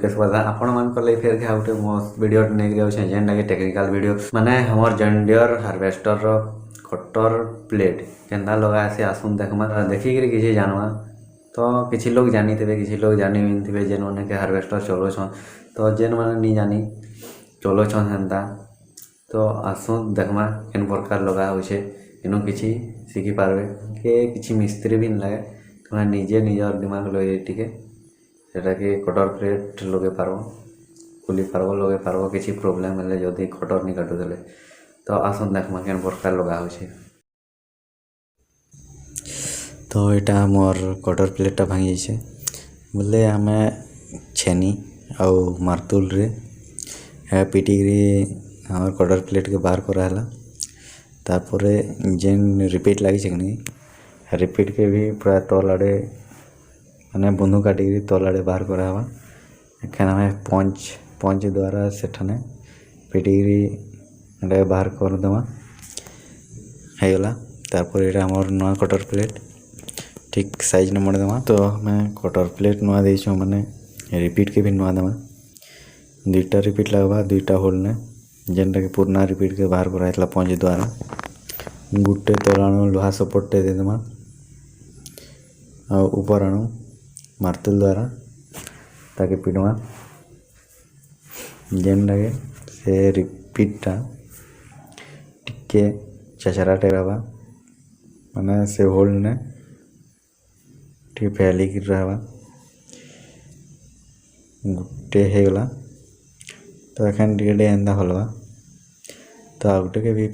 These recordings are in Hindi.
By.Lukesh Pradhan आपण मान को फिर के आउटे मो वीडियो नेक जाउ छै जेन लागे टेक्निकल वीडियो माने हमर जंडियर हार्वेस्टर रो कटर प्लेट केंदा लगा से आसुन देखमा देखि के किछि जानवा तो किछि लोग जानी थेबे किछि लोग जानि बिन थेबे जेन माने के हार्वेस्टर चलो छन तो जेन माने नि जानी चलो छन हेंता तो आसुन देखमा केन प्रकार लगा होय छै इनो किछि सिखि पारबे के किछि मिस्त्री बिन लागे तुम निजे निजर दिमाग लगे टिके सेटा के कटर प्लेट लगे पारबो खुली पारबो लगे पारबो किछि प्रॉब्लम हेले जदी कटर नि काटु देले तो आसन देखमा केन प्रकार लगा होय छै। तो एटा मोर कटर प्लेट भांगी छै बोले हमें छेनी आउ मार्तुल रे है पिटिग्री हमर कटर प्लेट के बाहर करा हला तापरे जेन रिपीट लागी छै नि रिपीट के भी पूरा तल आड़े माने बंधु काटिक तल आड़े बाहर करा हवा एखन हमें पंच द्वारा सेठने पिटिग्री एटा बाहर कर देवा है गला तापर एटा हमर नवा कटर प्लेट ठीक साइज नंबर देवा तो हमें कटर प्लेट नवा दै छौ माने रिपीट के भी नवा देवा दुईटा रिपीट लगवा दुईटा होल ने जेनटा के पुराना रिपीट के बाहर करा हैतला पंच द्वारा गुटे तलाणु लोहा सपोर्ट दे देमा और ऊपर आणु मार्तुल द्वारा ताकि पिटवा जेन लगे से रिपीटा टिके चचराटे रहवा माने से होल ने टी फैली गिर रहवा गुटे हे गला तो एखन टिके एंदा हलवा तो आउटे के भी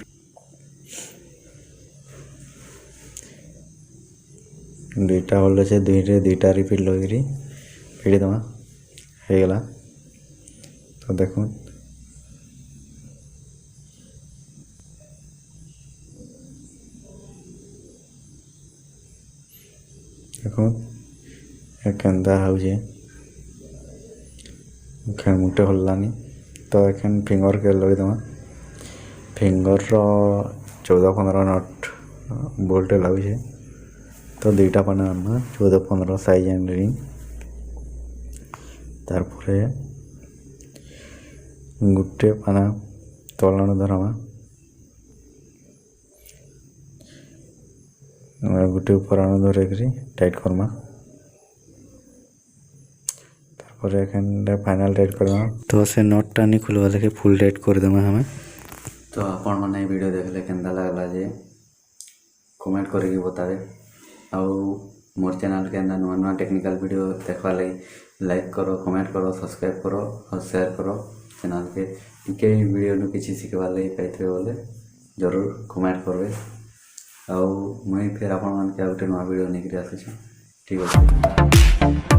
दुईटा होल अच्छे दुईटा रिपीट लगे फिड़ी दमा हो गला तो देखो देखो केंदा होजे मुटे हल्लानी तो एखन फिंगर के लगे दमा फिंगर रो 14-15 नट बोल्ट लगे तो दुईटा पाना आना 14-15 साइज एंड रिंग तारपरे गुटे पाना तलाण धरमा गुटे ऊपर आना धरे टाइट करमा तारपरे एखन फाइनल टाइट करवा तो से नट टानी खुलवा लेके फुल टाइट कर देमा हमें। तो आपण माने वीडियो देखले केंदा लागला जे कमेंट करके बतावे आउ मोर चैनल के अंदर नुआ टेक्निकल वीडियो देखवा लगी लाइक करो कमेंट करो सब्सक्राइब करो और शेयर करो चैनल के टिके वीडियो नु किछि सिखवा लगी पाइथे बोले जरूर कमेंट करबे आउ मैं फिर आपण मन के आउटे नुआ वीडियो नेकरी आसे ठीक अछि।